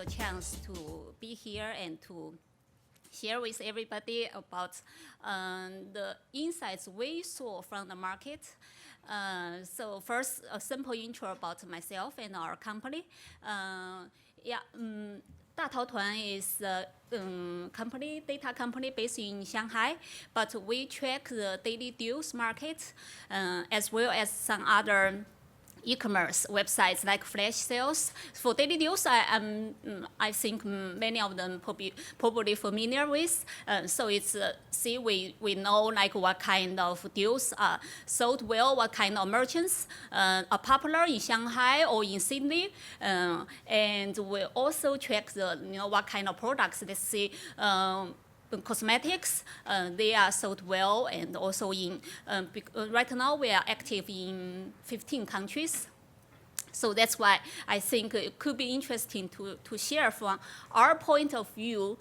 the chance to be here and to share with everybody about the insights we saw from the market. So first, a simple intro about myself and our company. Datao is a data company based in Shanghai, but we track the daily deals market as well as some other e-commerce websites like flash sales. For daily deals, I think many of them probably familiar with. So it's we know like what kind of deals are sold well, what kind of merchants are popular in Shanghai or in Sydney, and we also track what kind of products they see. Cosmetics, they are sold well, and also right now we are active in 15 countries. So that's why I think it could be interesting to share from our point of view.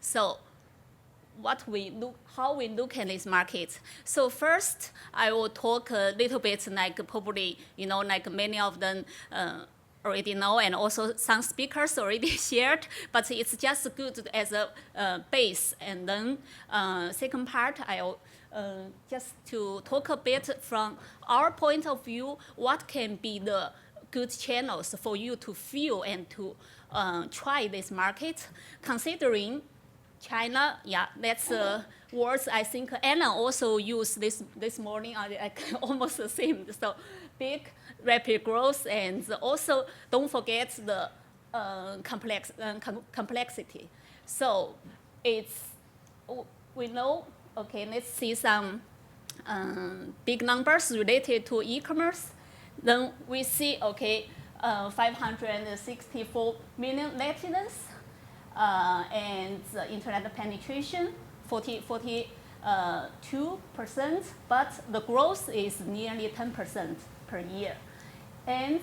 So how we look at this market. So first, I will talk a little bit like probably, like many of them already know, and also some speakers already shared, but it's just good as a base. And then second part, I'll just to talk a bit from our point of view, what can be the good channels for you to feel and to try this market, considering China, that's words I think Anna also used this morning, are like almost the same. So big, rapid growth, and also don't forget the complexity. So we know, okay, let's see some big numbers related to e-commerce. Then we see, okay, 564 million netizens, and the internet penetration, 42%, but the growth is nearly 10% per year. And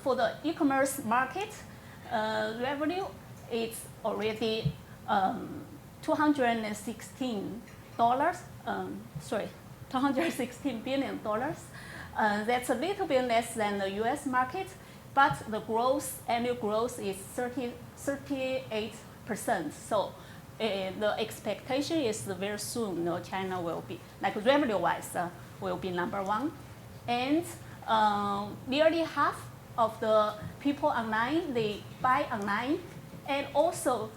for the e-commerce market, revenue is already $216 billion. That's a little bit less than the US market, but the annual growth is 38%. So the expectation is very soon, China will be, like revenue-wise, will be number one. And nearly half of the people online, they buy online. And also,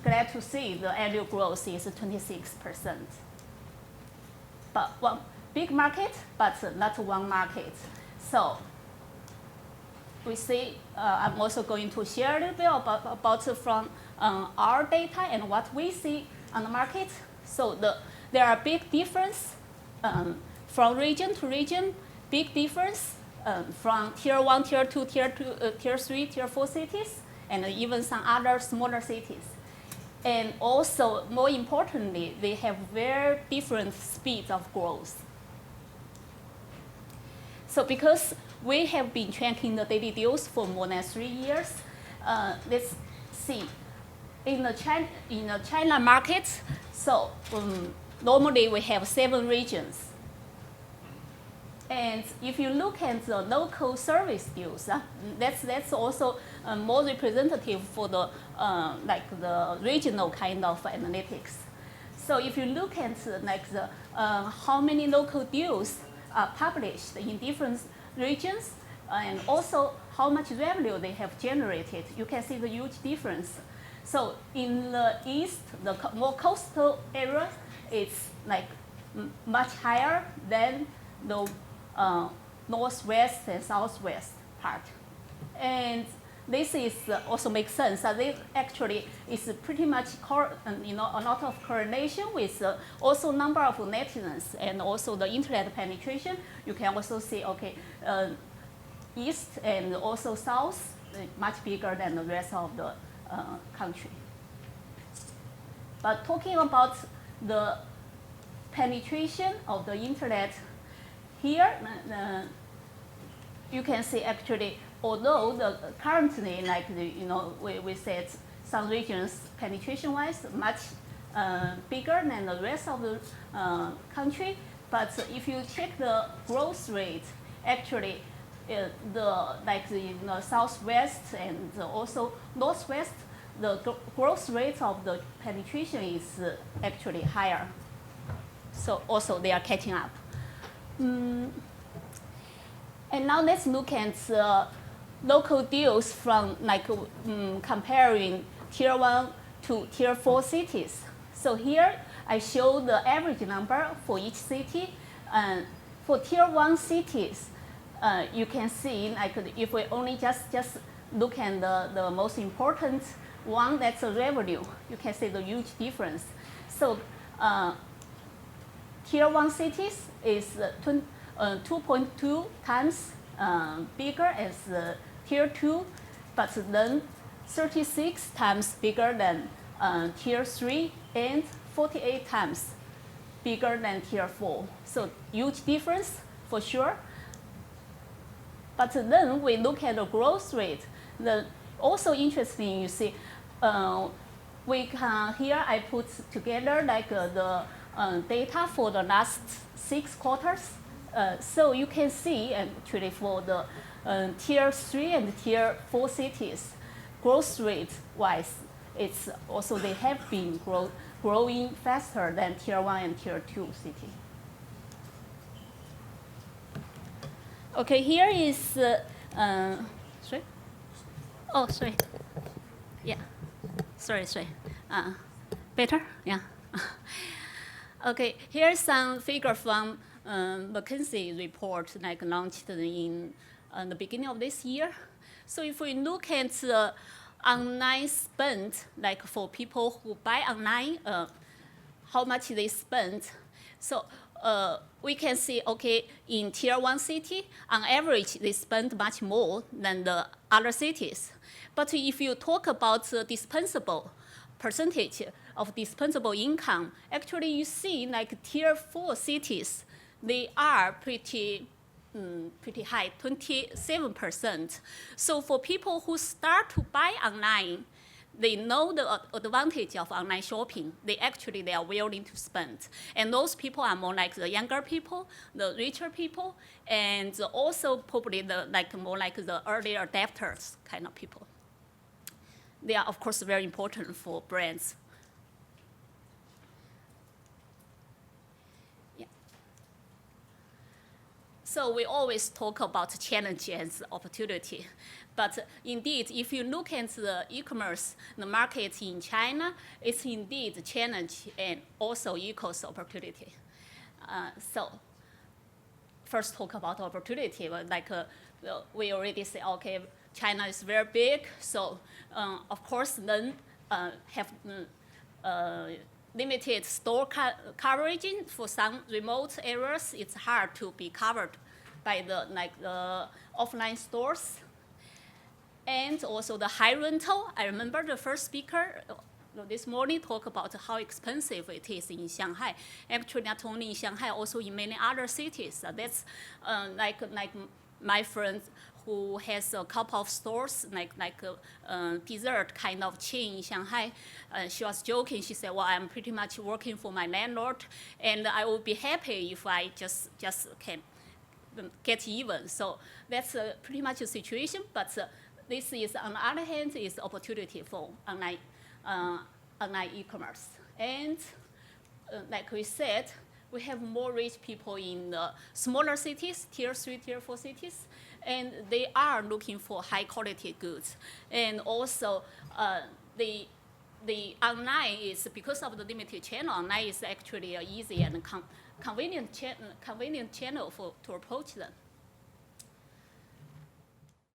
glad to see the annual growth is 26%. But one big market, but not one market. So we see, I'm also going to share a little bit about from our data and what we see on the market. So there are big difference from region to region, big difference from tier 1, tier 2, tier 3, tier 4 cities, and even some other smaller cities. And also, more importantly, they have very different speeds of growth. So because we have been tracking the daily deals for more than 3 years, let's see. In the China market, so normally we have 7 regions. And if you look at the local service deals, that's also more representative for the regional kind of analytics. So if you look at how many local deals are published in different regions, and also how much revenue they have generated, you can see the huge difference. So in the east, the more coastal area, it's like much higher than the northwest and southwest part. And this is also makes sense. This actually is pretty much a lot of correlation with also number of netizens and also the internet penetration. You can also see, okay, east and also south much bigger than the rest of the country. But talking about the penetration of the internet here, you can see actually, although currently, we said some regions penetration-wise much bigger than the rest of the country, but if you check the growth rate, actually in the southwest and also northwest, the growth rate of the penetration is actually higher. So also they are catching up. And now let's look at local deals from comparing tier 1 to tier 4 cities. So here I show the average number for each city. For tier 1 cities, you can see if we only just look at the most important one, that's the revenue. You can see the huge difference. So tier 1 cities is 2.2 times bigger as tier 2, but then 36 times bigger than tier 3 and 48 times bigger than tier 4. So huge difference for sure. But then we look at the growth rate. Also interesting, you see, here I put together the data for the last 6 quarters. So you can see actually for the tier 3 and tier 4 cities, growth rate wise, it's also they have been growing faster than tier 1 and tier 2 city. Okay, here is sorry. Oh, sorry. Yeah. Sorry. Better? Yeah. Okay, here's some figure from McKinsey report launched in the beginning of this year. So if we look at online spend, for people who buy online, how much they spend. So we can see, okay, in tier 1 city, on average, they spend much more than the other cities. But if you talk about the dispensable percentage of dispensable income, actually you see tier 4 cities, they are pretty high, 27%. So for people who start to buy online, they know the advantage of online shopping. They are willing to spend. And those people are more like the younger people, the richer people, and also probably more like the early adapters kind of people. They are, of course, very important for brands. Yeah. So we always talk about challenge and opportunity. But indeed, if you look at the e-commerce, the market in China, it's indeed a challenge and also equals opportunity. So first talk about opportunity. We already say, okay, China is very big. So of course, then have limited store coverage for some remote areas. It's hard to be covered by the offline stores. And also the high rental. I remember the first speaker this morning talked about how expensive it is in Shanghai. Actually, not only in Shanghai, also in many other cities. That's like my friend who has a couple of stores, like a dessert kind of chain in Shanghai. She was joking. She said, well, I'm pretty much working for my landlord, and I would be happy if I just can get even. So that's pretty much a situation. But this is, on the other hand, is opportunity for online e-commerce. And like we said, we have more rich people in the smaller cities, tier 3, tier 4 cities, and they are looking for high quality goods. And also, the online is, because of the limited channel, online is actually an easy and convenient channel to approach them.